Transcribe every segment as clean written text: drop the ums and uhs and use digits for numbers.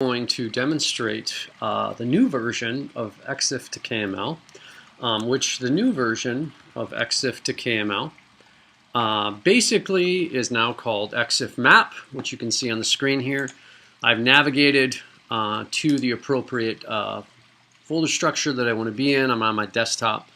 Going to demonstrate the new version of Xif to KML, which the new version of Xif to KML basically is now called XifMap, which you can see on the screen here. I've navigated to the appropriate folder structure that I want to be in. I'm on my desktop.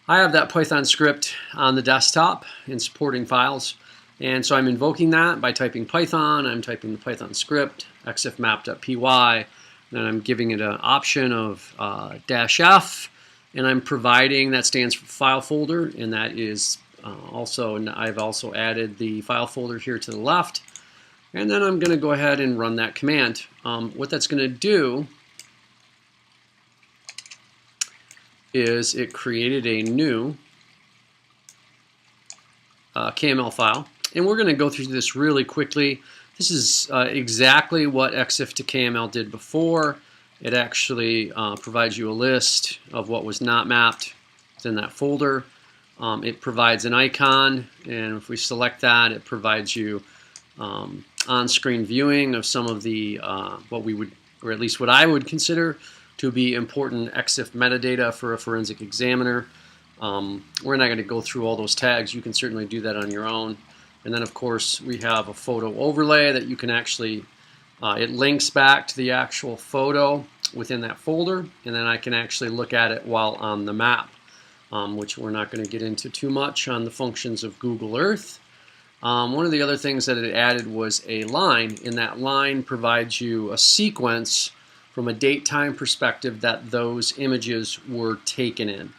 I have that Python script on the desktop in supporting files. And so I'm invoking that by typing Python. I'm typing the Python script, XifMap.py, and I'm giving it an option of -f, and I'm providing, that stands for file folder, and that is I've also added the file folder here to the left. And then I'm going to go ahead and run that command. What that's going to do is it created a new KML file. And we're going to go through this really quickly. This is exactly what Xif to KML did before. It actually provides you a list of what was not mapped within that folder. It provides an icon, and if we select that, it provides you on-screen viewing of some of the what we would, or at least what I would consider to be important Xif metadata for a forensic examiner. We're not going to go through all those tags. You can certainly do that on your own. And then, of course, we have a photo overlay that you can actually, it links back to the actual photo within that folder, and then I can actually look at it while on the map, which we're not going to get into too much on the functions of Google Earth. One of the other things that it added was a line, and that line provides you a sequence from a date-time perspective that those images were taken in.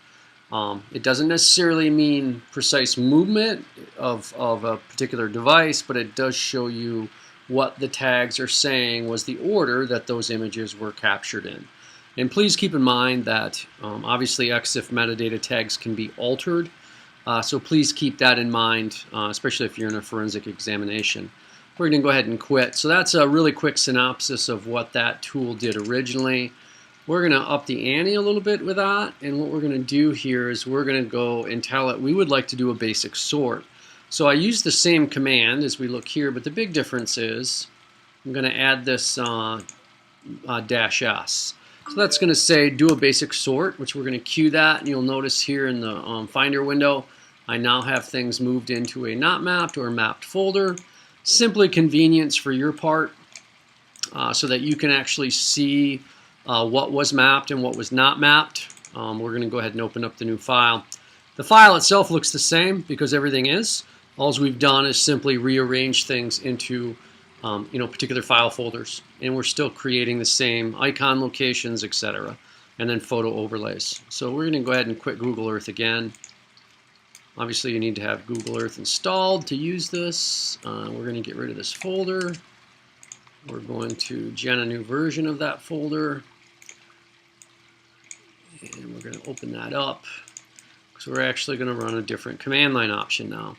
It doesn't necessarily mean precise movement of a particular device, but it does show you what the tags are saying was the order that those images were captured in. And please keep in mind that obviously Xif metadata tags can be altered, so please keep that in mind, especially if you're in a forensic examination. We're going to go ahead and quit. So that's a really quick synopsis of what that tool did originally. We're going to up the ante a little bit with that, and what we're going to do here is we're going to go and tell it we would like to do a basic sort. So I use the same command as we look here, but the big difference is I'm going to add this -s. So that's going to say do a basic sort, which we're going to queue that, and you'll notice here in the Finder window I now have things moved into a not mapped or mapped folder. Simply convenience for your part, so that you can actually see what was mapped and what was not mapped. We're going to go ahead and open up the new file. The file itself looks the same because everything is. All we've done is simply rearrange things into particular file folders, and we're still creating the same icon locations, etc., and then photo overlays. So we're going to go ahead and quit Google Earth again. Obviously you need to have Google Earth installed to use this. We're going to get rid of this folder. We're going to gen a new version of that folder, and we're going to open that up because we're actually going to run a different command line option now.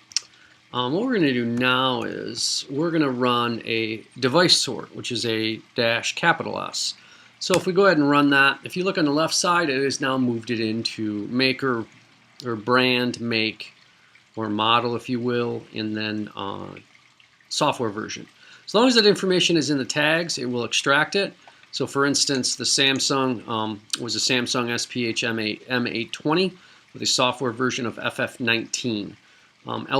What we're going to do now is we're going to run a device sort, which is a -S. So if we go ahead and run that, if you look on the left side, it has now moved it into maker or brand, make, or model, if you will, and then software version. As long as that information is in the tags, it will extract it. So for instance, the Samsung was a Samsung SPH M820 with a software version of FF19.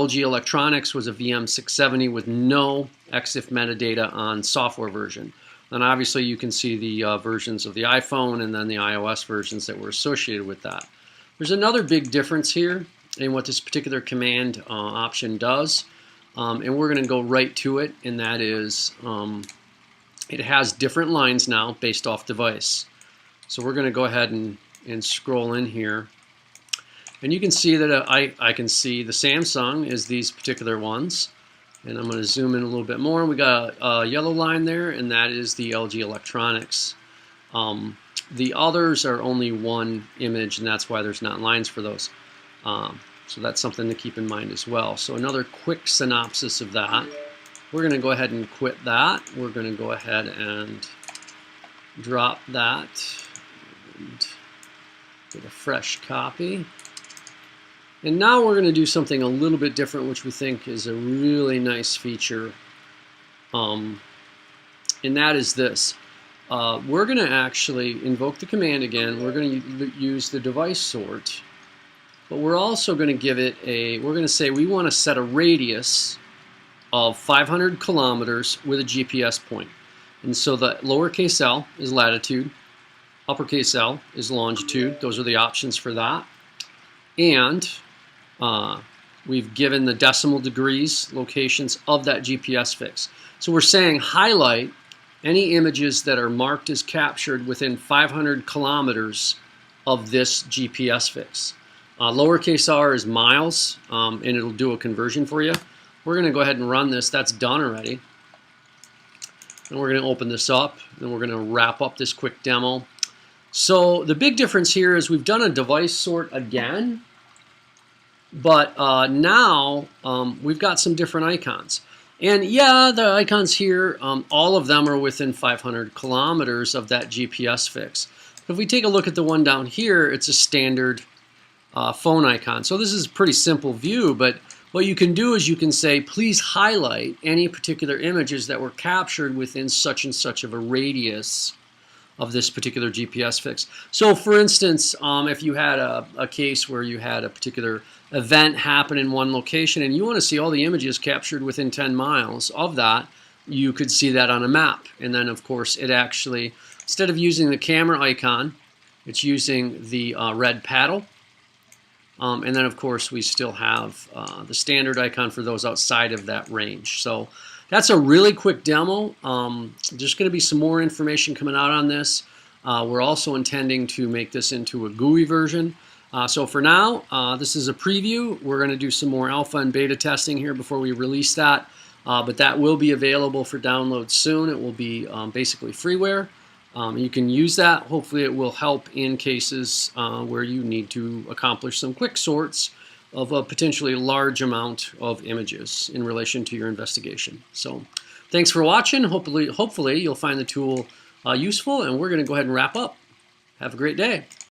LG Electronics was a VM670 with no Xif metadata on software version. And obviously you can see the versions of the iPhone and then the iOS versions that were associated with that. There's another big difference here in what this particular command option does. And we're going to go right to it, and that is it has different lines now based off device. So we're going to go ahead and scroll in here, and you can see that I can see the Samsung is these particular ones, and I'm going to zoom in a little bit more. We got a yellow line there, and that is the LG Electronics. The others are only one image, and that's why there's not lines for those. So that's something to keep in mind as well. So another quick synopsis of that. We're going to go ahead and quit that. We're going to go ahead and drop that and get a fresh copy. And now we're going to do something a little bit different, which we think is a really nice feature. And that is this. we're going to actually invoke the command again. We're going to use the device sort, but we're also going to give it we're going to say we want to set a radius of 500 kilometers with a GPS point. And so the lowercase l is latitude, uppercase L is longitude. Those are the options for that. And we've given the decimal degrees locations of that GPS fix. So we're saying highlight any images that are marked as captured within 500 kilometers of this GPS fix. Lowercase r is miles, and it'll do a conversion for you. We're going to go ahead and run this. That's done already. And we're going to open this up, and we're going to wrap up this quick demo. So the big difference here is we've done a device sort again, but now we've got some different icons. And yeah, the icons here, all of them are within 500 kilometers of that GPS fix. If we take a look at the one down here, it's a standard phone icon. So this is a pretty simple view, but what you can do is you can say, please highlight any particular images that were captured within such and such of a radius of this particular GPS fix. So for instance, if you had a case where you had a particular event happen in one location and you want to see all the images captured within 10 miles of that, you could see that on a map. And then of course it actually, instead of using the camera icon, it's using the red paddle. And then of course we still have the standard icon for those outside of that range. So that's a really quick demo. There's going to be some more information coming out on this. We're also intending to make this into a GUI version. So for now, this is a preview. We're going to do some more alpha and beta testing here before we release that. But that will be available for download soon. It will be basically freeware. You can use that. Hopefully it will help in cases where you need to accomplish some quick sorts of a potentially large amount of images in relation to your investigation. So thanks for watching. Hopefully you'll find the tool useful, and we're going to go ahead and wrap up. Have a great day.